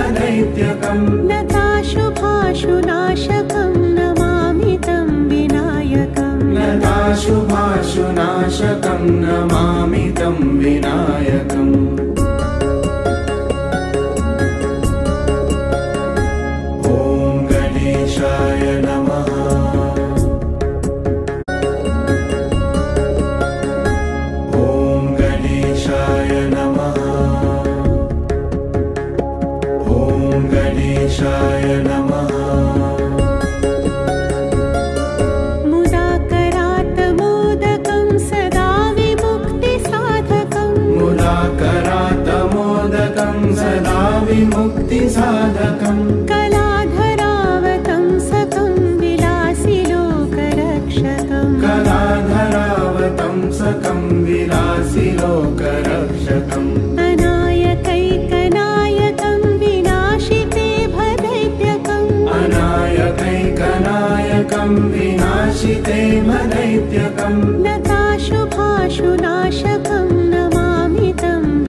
भदैत्यकम् नताशुभाशुनाशकं नमामि तं विनायकम् नताशुभाशुनाशकं नमामि तं विनायकम् ॐ गणेशाय नमः ॐ गणेशाय नमः ॐ गणेशाय नमः मुदाकरातमोदकं सदा विमुक्तिसाधकं मुदाकरातमोदकं सदा विमुक्तिसाधकम् कलाधरावतं सकं विलासिलोकरक्षकम् कलाधरावतं सकं विलासिलोकरक्षकम् अनायकैकनायकं विनाशिते भदैत्यकम् अनायकैकनायकं विनाशिते भदैत्यकम्